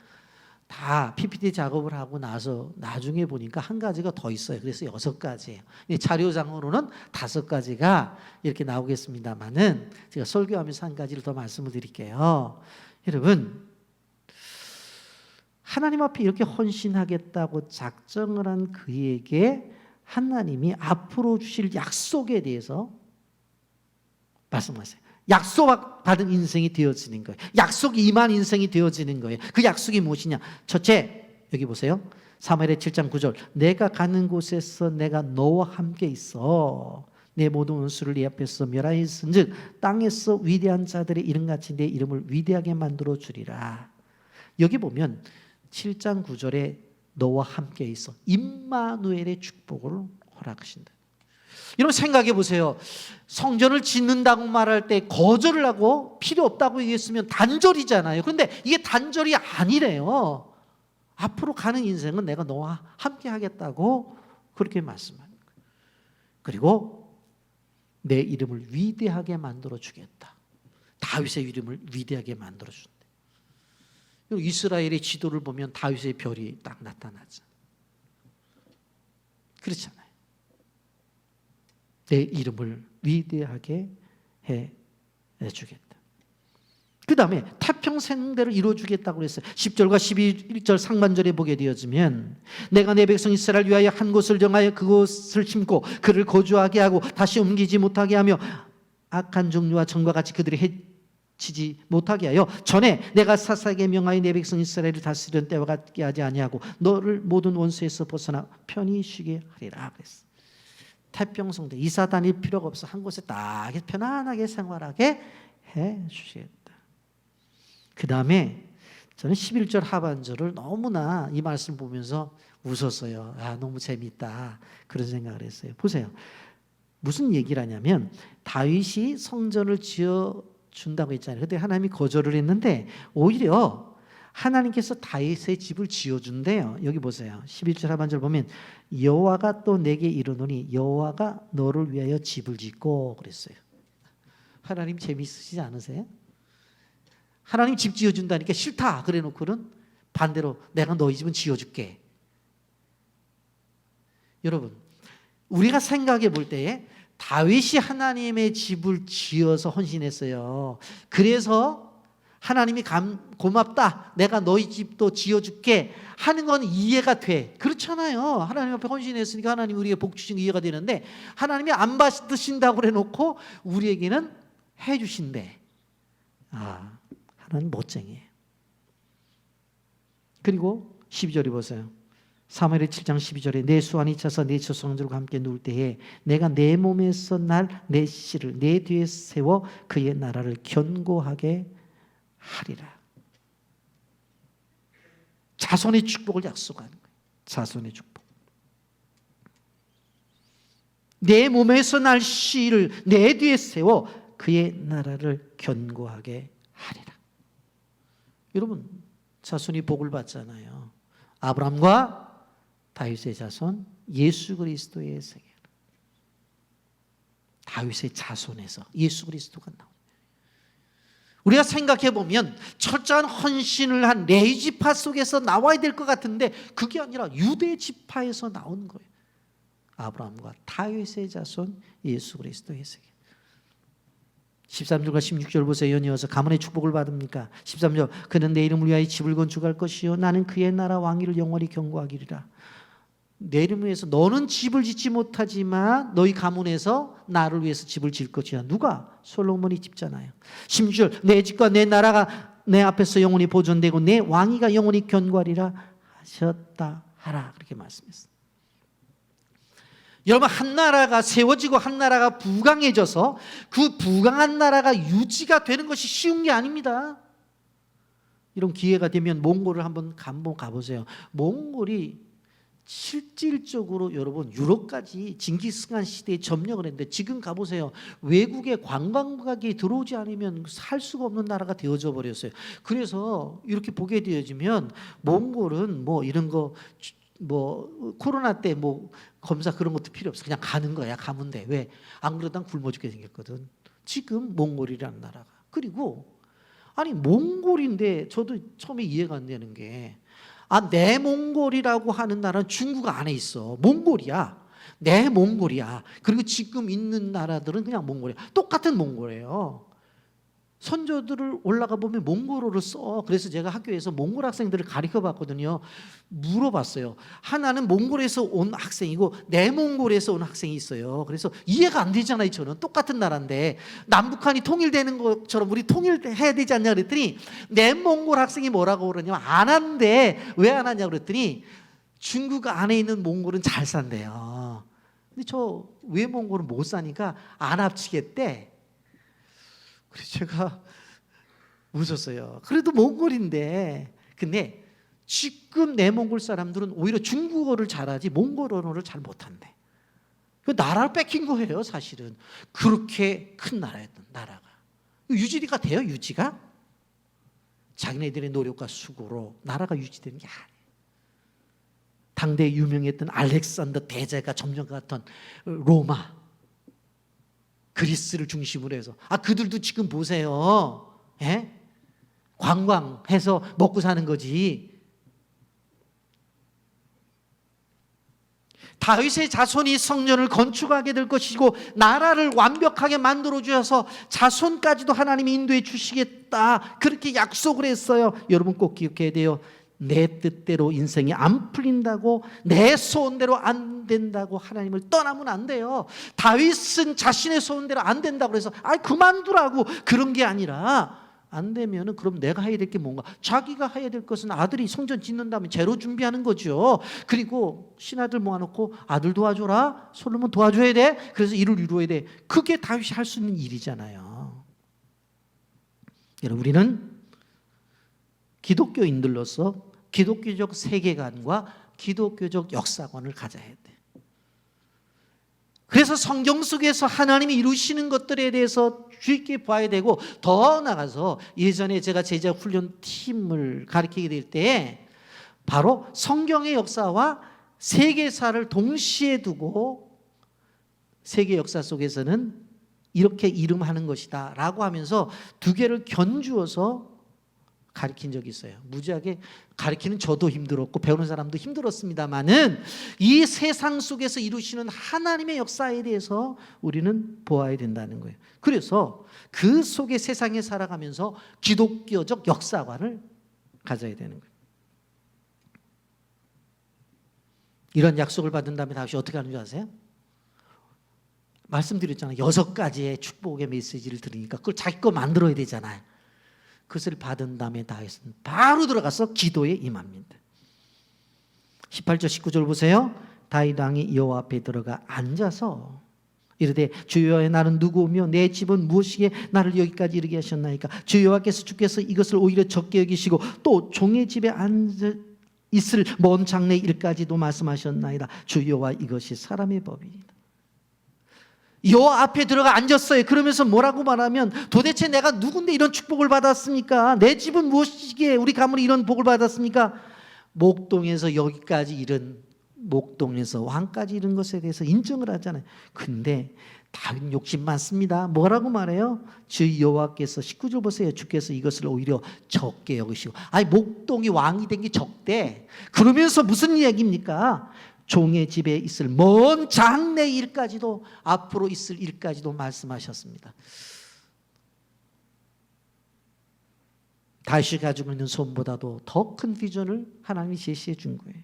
다 PPT 작업을 하고 나서 나중에 보니까 한 가지가 더 있어요. 그래서 6가지예요. 자료상으로는 5가지가 이렇게 나오겠습니다만은 제가 설교하면서 한 가지를 더 말씀을 드릴게요. 여러분, 하나님 앞에 이렇게 헌신하겠다고 작정을 한 그에게 하나님이 앞으로 주실 약속에 대해서 말씀하세요. 약속받은 인생이 되어지는 거예요. 약속이 임한 인생이 되어지는 거예요. 그 약속이 무엇이냐? 첫째, 여기 보세요. 사무엘의 7장 9절. 내가 가는 곳에서 내가 너와 함께 있어 내 모든 원수를 네 앞에서 멸하였은즉 땅에서 위대한 자들의 이름같이 내 이름을 위대하게 만들어 주리라. 여기 보면 7장 9절에 너와 함께 있어, 임마누엘의 축복을 허락하신다. 여러분 생각해 보세요. 성전을 짓는다고 말할 때 거절을 하고 필요 없다고 얘기했으면 단절이잖아요. 그런데 이게 단절이 아니래요. 앞으로 가는 인생은 내가 너와 함께 하겠다고 그렇게 말씀하는 거예요. 그리고 내 이름을 위대하게 만들어 주겠다. 다윗의 이름을 위대하게 만들어 준다. 이스라엘의 지도를 보면 다윗의 별이 딱 나타나죠. 그렇잖아요. 내 이름을 위대하게 해주겠다. 그 다음에 태평생대를 이루어주겠다고 그랬어요. 10절과 11절 상반절에 보게 되어지면 내가 내 백성 이스라엘 위하여 한 곳을 정하여 그곳을 심고 그를 거주하게 하고 다시 옮기지 못하게 하며 악한 종류와 정과 같이 그들이 해치지 못하게 하여 전에 내가 사사에게 명하여 내 백성 이스라엘을 다스리던 때와 같게 하지 아니하고 너를 모든 원수에서 벗어나 편히 쉬게 하리라 그랬어요. 태평성대, 이사 다닐 필요가 없어. 한 곳에 딱 편안하게 생활하게 해 주시겠다. 그 다음에 저는 11절 하반절을 너무나 이 말씀 보면서 웃었어요. 아, 너무 재밌다. 그런 생각을 했어요. 보세요. 무슨 얘기를 하냐면 다윗이 성전을 지어준다고 했잖아요. 그런데 하나님이 거절을 했는데 오히려 하나님께서 다윗의 집을 지어준대요. 여기 보세요. 11절 하반절 보면 여호와가 또 내게 이르노니 여호와가 너를 위하여 집을 짓고 그랬어요. 하나님 재미있으시지 않으세요? 하나님 집 지어준다니까 싫다 그래 놓고는 반대로 내가 너희 집은 지어줄게. 여러분, 우리가 생각해 볼 때에 다윗이 하나님의 집을 지어서 헌신했어요. 그래서 하나님이 고맙다, 내가 너희 집도 지어줄게 하는 건 이해가 돼. 그렇잖아요. 하나님 앞에 헌신했으니까 하나님 우리에게 복 주신 게 이해가 되는데 하나님이 안 받으신다고 해놓고 우리에게는 해주신대. 아, 하나님 멋쟁이에요. 그리고 12절에 보세요. 사무엘의 7장 12절에 내 수완이 차서 내 조상들과 함께 누울 때에 내가 내 몸에서 날 내 씨를 내 뒤에 세워 그의 나라를 견고하게 하리라. 자손의 축복을 약속하는 거예요. 자손의 축복. 내 몸에서 날 씨를 내 뒤에 세워 그의 나라를 견고하게 하리라. 여러분, 자손이 복을 받잖아요. 아브라함과 다윗의 자손, 예수 그리스도의 세계. 다윗의 자손에서 예수 그리스도가 나옵니다. 우리가 생각해 보면 철저한 헌신을 한 레위 지파 속에서 나와야 될 것 같은데 그게 아니라 유대 지파에서 나온 거예요. 아브라함과 다윗의 자손 예수 그리스도의 세계. 13절과 16절 보세요. 연이어서 가문의 축복을 받습니까? 13절 그는 내 이름을 위하여 집을 건축할 것이요 나는 그의 나라 왕위를 영원히 경고하리라. 내 이름을 위해서 너는 집을 짓지 못하지만 너희 가문에서 나를 위해서 집을 지을 것이야. 누가? 솔로몬이 짓잖아요. 16절 내 집과 내 나라가 내 앞에서 영원히 보존되고 내 왕위가 영원히 견고하리라 하셨다 하라. 그렇게 말씀했어요. 여러분, 한 나라가 세워지고 한 나라가 부강해져서 그 부강한 나라가 유지가 되는 것이 쉬운 게 아닙니다. 이런 기회가 되면 몽골을 한번 가보세요. 몽골이 실질적으로 여러분 유럽까지 징기스칸 시대에 점령을 했는데 지금 가보세요. 외국의 관광객이 들어오지 않으면 살 수가 없는 나라가 되어져 버렸어요. 그래서 이렇게 보게 되어지면 몽골은 뭐 이런 거 뭐 코로나 때 뭐 검사 그런 것도 필요 없어. 그냥 가는 거야. 가면 돼. 왜? 안 그러다 굶어 죽게 생겼거든. 지금 몽골이라는 나라가. 그리고 아니 몽골인데 저도 처음에 이해가 안 되는 게 내몽골이라고 하는 나라는 중국 안에 있어. 몽골이야. 내몽골이야. 그리고 지금 있는 나라들은 그냥 몽골이야. 똑같은 몽골이에요. 선조들을 올라가 보면 몽골어를 써. 그래서 제가 학교에서 몽골 학생들을 가르쳐 봤거든요. 물어봤어요. 하나는 몽골에서 온 학생이고 내몽골에서 온 학생이 있어요. 그래서 이해가 안 되잖아요. 저는 똑같은 나라인데 남북한이 통일되는 것처럼 우리 통일해야 되지 않냐 그랬더니 내몽골 학생이 뭐라고 그러냐면 안 한대. 왜 안 하냐 그랬더니 중국 안에 있는 몽골은 잘 산대요. 근데 저 외몽골은 못 사니까 안 합치겠대. 그래서 제가 웃었어요. 그래도 몽골인데. 근데 지금 내몽골 사람들은 오히려 중국어를 잘하지 몽골어를 잘 못한대. 그 나라를 뺏긴 거예요 사실은. 그렇게 큰 나라였던 나라가. 유지가 돼요 유지가? 자기네들의 노력과 수고로 나라가 유지되는 게 아니에요. 당대에 유명했던 알렉산더 대제가 점령했던 로마 그리스를 중심으로 해서 그들도 지금 보세요. 예? 관광해서 먹고 사는 거지. 다윗의 자손이 성전을 건축하게 될 것이고 나라를 완벽하게 만들어 주셔서 자손까지도 하나님이 인도해 주시겠다. 그렇게 약속을 했어요. 여러분 꼭 기억해야 돼요. 내 뜻대로 인생이 안 풀린다고 내 소원대로 안 된다고 하나님을 떠나면 안 돼요. 다윗은 자신의 소원대로 안 된다고 해서 그만두라고 그런 게 아니라 안 되면은 그럼 내가 해야 될 게 뭔가? 자기가 해야 될 것은 아들이 성전 짓는다면 재료 준비하는 거죠. 그리고 신하들 모아놓고 아들 도와줘라. 솔로몬 도와줘야 돼. 그래서 일을 이루어야 돼. 그게 다윗이 할 수 있는 일이잖아요. 여러분 우리는 기독교인들로서 기독교적 세계관과 기독교적 역사관을 가져야 돼. 그래서 성경 속에서 하나님이 이루시는 것들에 대해서 주의 깊게 봐야 되고 더 나아가서 예전에 제가 제자 훈련 팀을 가르치게 될 때 바로 성경의 역사와 세계사를 동시에 두고 세계 역사 속에서는 이렇게 이름하는 것이다 라고 하면서 두 개를 견주어서 가르친 적이 있어요. 무지하게 가르치는 저도 힘들었고 배우는 사람도 힘들었습니다만은 이 세상 속에서 이루시는 하나님의 역사에 대해서 우리는 보아야 된다는 거예요. 그래서 그 속에 세상에 살아가면서 기독교적 역사관을 가져야 되는 거예요. 이런 약속을 받은 다음에 다윗이 어떻게 하는 줄 아세요? 말씀드렸잖아요. 6가지의 축복의 메시지를 들으니까 그걸 자기 거 만들어야 되잖아요. 그것을 받은 다음에 다윗은 바로 들어가서 기도에 임합니다. 18절 19절 보세요. 다윗 왕이 여호와 앞에 들어가 앉아서 이르되 주 여호와여 나는 누구오며 내 집은 무엇이기에 나를 여기까지 이르게 하셨나이까. 주 여호와께서 주께서 이것을 오히려 적게 여기시고 또 종의 집에 앉아 있을 먼 장래 일까지도 말씀하셨나이다. 주 여호와 이것이 사람의 법이니라. 여호와 앞에 들어가 앉았어요. 그러면서 뭐라고 말하면 도대체 내가 누군데 이런 축복을 받았습니까? 내 집은 무엇이기에 우리 가문이 이런 복을 받았습니까? 목동에서 여기까지 이른 목동에서 왕까지 이른 것에 대해서 인정을 하잖아요. 근데 다윗 욕심 많습니다. 뭐라고 말해요? 주 여호와께서 19절 보세요. 주께서 이것을 오히려 적게 여기시고 목동이 왕이 된 게 적대. 그러면서 무슨 얘기입니까? 종의 집에 있을 먼 장래 일까지도 앞으로 있을 일까지도 말씀하셨습니다. 다윗이 가지고 있는 소원보다도 더 큰 비전을 하나님이 제시해 준 거예요.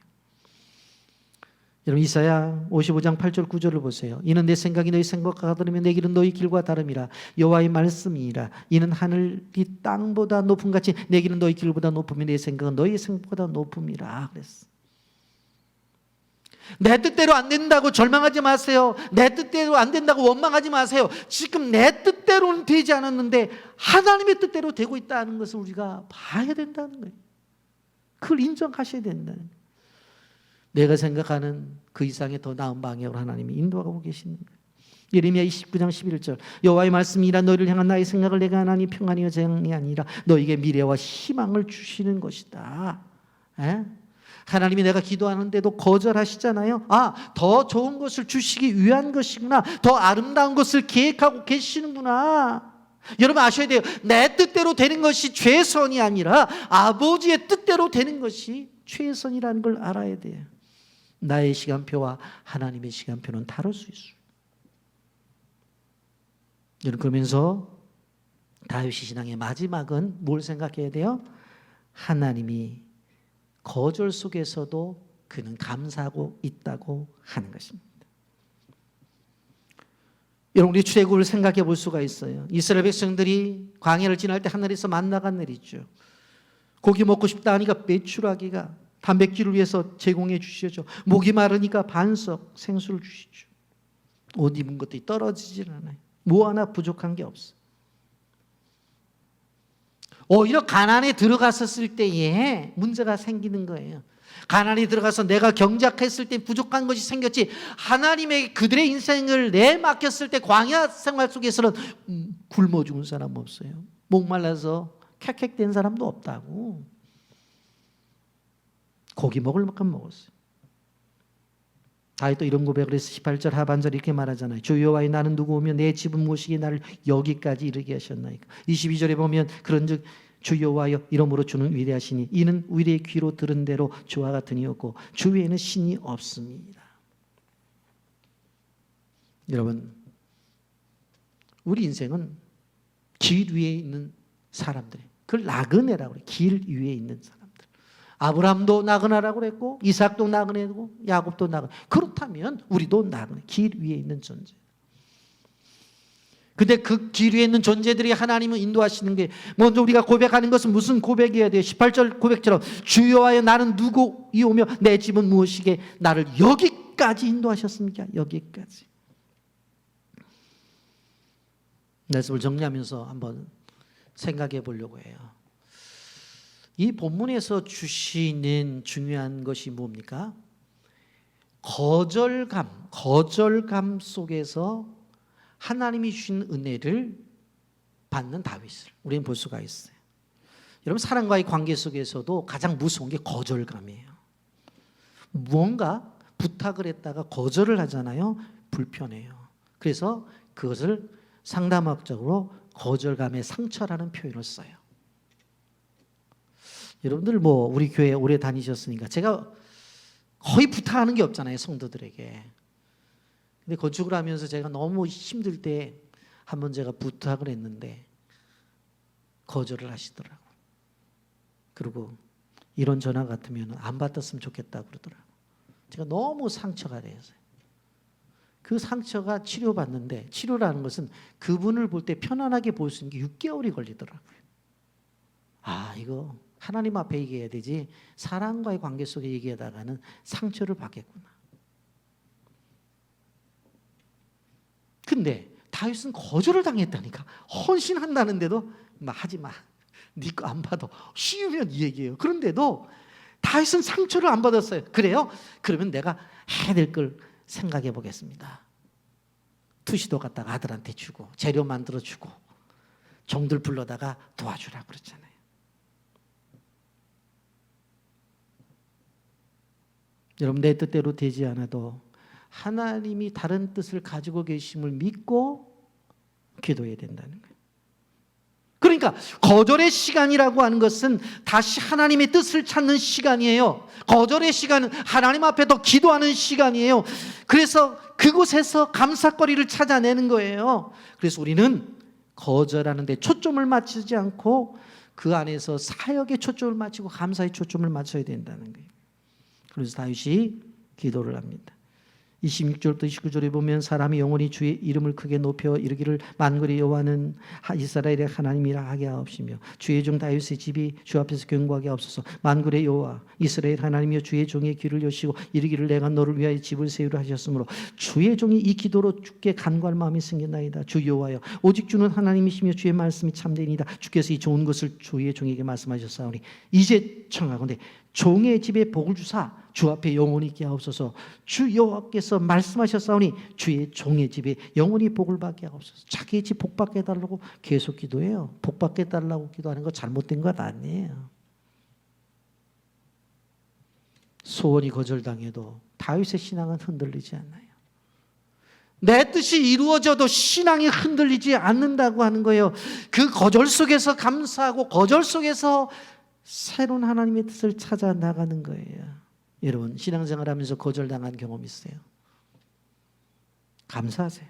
여러분 이사야 55장 8절 9절을 보세요. 이는 내 생각이 너희 생각과 같으며 내 길은 너희 길과 다름이라. 여호와의 말씀이니라. 이는 하늘이 땅보다 높음 같이 내 길은 너희 길보다 높으며 내 생각은 너희 생각보다 높음이라 그랬어. 내 뜻대로 안 된다고 절망하지 마세요. 내 뜻대로 안 된다고 원망하지 마세요. 지금 내 뜻대로는 되지 않았는데 하나님의 뜻대로 되고 있다는 것을 우리가 봐야 된다는 거예요. 그걸 인정하셔야 된다는 거예요. 내가 생각하는 그 이상의 더 나은 방향으로 하나님이 인도하고 계시는 거예요. 예레미야 29장 11절 여호와의 말씀이라 너희를 향한 나의 생각을 내가 하나니 평안이요 재앙이 아니라 너에게 미래와 희망을 주시는 것이다. 에? 하나님이 내가 기도하는데도 거절하시잖아요. 더 좋은 것을 주시기 위한 것이구나. 더 아름다운 것을 계획하고 계시는구나. 여러분 아셔야 돼요. 내 뜻대로 되는 것이 최선이 아니라 아버지의 뜻대로 되는 것이 최선이라는 걸 알아야 돼요. 나의 시간표와 하나님의 시간표는 다를 수 있어요. 여러분 그러면서 다윗 신앙의 마지막은 뭘 생각해야 돼요? 하나님이 거절 속에서도 그는 감사하고 있다고 하는 것입니다. 여러분 우리 출애굽을 생각해 볼 수가 있어요. 이스라엘 백성들이 광야를 지날 때 하늘에서 만나가 내리죠. 고기 먹고 싶다 하니까 메추라기가 단백질을 위해서 제공해 주시죠. 목이 마르니까 반석 생수를 주시죠. 옷 입은 것들이 떨어지질 않아요. 뭐 하나 부족한 게 없어. 오히려 가나안에 들어갔었을 때에 문제가 생기는 거예요. 가나안에 들어가서 내가 경작했을 때 부족한 것이 생겼지 하나님의 그들의 인생을 내맡겼을 때 광야 생활 속에서는 굶어 죽은 사람 없어요. 목말라서 캑캑된 사람도 없다고. 고기 먹을 만큼 먹었어요. 다윗도 이런 고백을 해서 18절 하반절 이렇게 말하잖아요. 주 여호와의 나는 누구 오며 내 집은 무엇이기에 나를 여기까지 이르게 하셨나이까. 22절에 보면 그런즉 주 여호와여 이러므로 주는 위대하시니 이는 우리의 귀로 들은 대로 주와 같으니었고 주 외에는 신이 없습니다. 여러분 우리 인생은 길 위에 있는 사람들, 그걸 나그네라고 그래요. 길 위에 있는 사람들. 아브라함도 나그네라고 그랬고 이삭도 나그네고 야곱도 나그네. 그렇다면 우리도 나그네, 길 위에 있는 존재. 근데 그 길 위에 있는 존재들이 하나님을 인도하시는 게 먼저 우리가 고백하는 것은 무슨 고백이어야 돼요? 18절 고백처럼 주 여호와여 나는 누구이오며 내 집은 무엇이게 나를 여기까지 인도하셨습니까? 여기까지. 말씀을 정리하면서 한번 생각해 보려고 해요. 이 본문에서 주시는 중요한 것이 뭡니까? 거절감 속에서 하나님이 주신 은혜를 받는 다윗을 우리는 볼 수가 있어요. 여러분 사람과의 관계 속에서도 가장 무서운 게 거절감이에요. 무언가 부탁을 했다가 거절을 하잖아요. 불편해요. 그래서 그것을 상담학적으로 거절감의 상처라는 표현을 써요. 여러분들 우리 교회 오래 다니셨으니까 제가 거의 부탁하는 게 없잖아요, 성도들에게. 근데 건축을 하면서 제가 너무 힘들 때 한번 제가 부탁을 했는데 거절을 하시더라고요. 그리고 이런 전화 같으면 안 받았으면 좋겠다고 그러더라고요. 제가 너무 상처가 돼서 그 상처가 치료받는데, 치료라는 것은 그분을 볼 때 편안하게 볼 수 있는 게 6개월이 걸리더라고요. 이거 하나님 앞에 얘기해야 되지 사람과의 관계 속에 얘기하다가는 상처를 받겠구나. 근데 다윗은 거절을 당했다니까. 헌신한다는데도 하지 마. 네 거 안 받아. 쉬우면 이 얘기예요. 그런데도 다윗은 상처를 안 받았어요. 그래요? 그러면 내가 해야 될 걸 생각해 보겠습니다. 투시도 갖다가 아들한테 주고 재료 만들어 주고 종들 불러다가 도와주라 그랬잖아요. 여러분 내 뜻대로 되지 않아도 하나님이 다른 뜻을 가지고 계심을 믿고 기도해야 된다는 거예요. 그러니까 거절의 시간이라고 하는 것은 다시 하나님의 뜻을 찾는 시간이에요. 거절의 시간은 하나님 앞에 더 기도하는 시간이에요. 그래서 그곳에서 감사거리를 찾아내는 거예요. 그래서 우리는 거절하는 데 초점을 맞추지 않고 그 안에서 사역에 초점을 맞추고 감사에 초점을 맞춰야 된다는 거예요. 그래서 다윗이 기도를 합니다. 26절부터 29절에 보면 사람이 영원히 주의 이름을 크게 높여 이르기를 만군의 여호와는 이스라엘의 하나님이라 하게 하옵시며 주의 종 다윗의 집이 주 앞에서 견고하게 하옵소서. 만군의 여호와 이스라엘 하나님이여 주의 종의 귀를 여시고 이르기를 내가 너를 위하여 집을 세우려 하셨으므로 주의 종이 이 기도로 주께 간구할 마음이 생겼나이다. 주 여호와여 오직 주는 하나님이시며 주의 말씀이 참되니이다. 주께서 이 좋은 것을 주의 종에게 말씀하셨사오니 이제 청하건대 종의 집에 복을 주사 주 앞에 영원히 있게 하옵소서. 주 여호와께서 말씀하셨사오니 주의 종의 집에 영원히 복을 받게 하옵소서. 자기의 집 복 받게 해달라고 계속 기도해요. 복 받게 해달라고 기도하는 거 잘못된 것 아니에요. 소원이 거절당해도 다윗의 신앙은 흔들리지 않아요. 내 뜻이 이루어져도 신앙이 흔들리지 않는다고 하는 거예요. 그 거절 속에서 감사하고 거절 속에서 새로운 하나님의 뜻을 찾아 나가는 거예요. 여러분 신앙생활하면서 거절당한 경험 있어요? 감사하세요.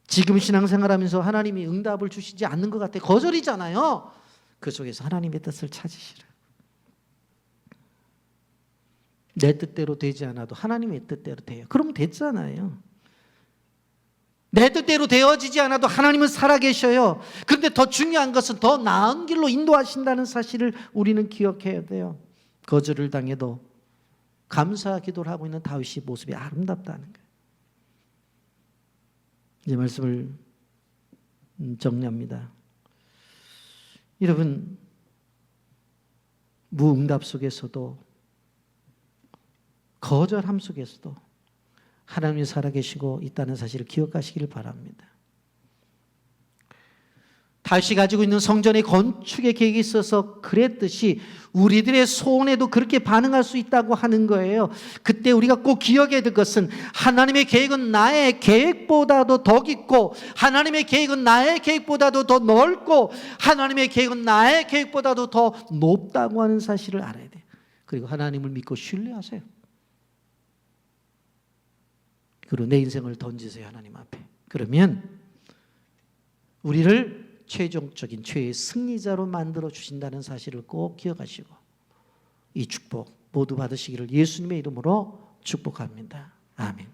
지금 신앙생활하면서 하나님이 응답을 주시지 않는 것 같아요. 거절이잖아요. 그 속에서 하나님의 뜻을 찾으시라. 내 뜻대로 되지 않아도 하나님의 뜻대로 돼요. 그러면 됐잖아요. 내 뜻대로 되어지지 않아도 하나님은 살아계셔요. 그런데 더 중요한 것은 더 나은 길로 인도하신다는 사실을 우리는 기억해야 돼요. 거절을 당해도 감사 기도를 하고 있는 다윗의 모습이 아름답다는 거예요. 이제 말씀을 정리합니다. 여러분 무응답 속에서도 거절함 속에서도 하나님이 살아계시고 있다는 사실을 기억하시기를 바랍니다. 다윗이 가지고 있는 성전의 건축의 계획이 있어서 그랬듯이 우리들의 소원에도 그렇게 반응할 수 있다고 하는 거예요. 그때 우리가 꼭 기억해야 될 것은 하나님의 계획은 나의 계획보다도 더 깊고 하나님의 계획은 나의 계획보다도 더 넓고 하나님의 계획은 나의 계획보다도 더 높다고 하는 사실을 알아야 돼요. 그리고 하나님을 믿고 신뢰하세요. 그리고 내 인생을 던지세요. 하나님 앞에. 그러면 우리를 최종적인 최의 승리자로 만들어 주신다는 사실을 꼭 기억하시고 이 축복 모두 받으시기를 예수님의 이름으로 축복합니다. 아멘.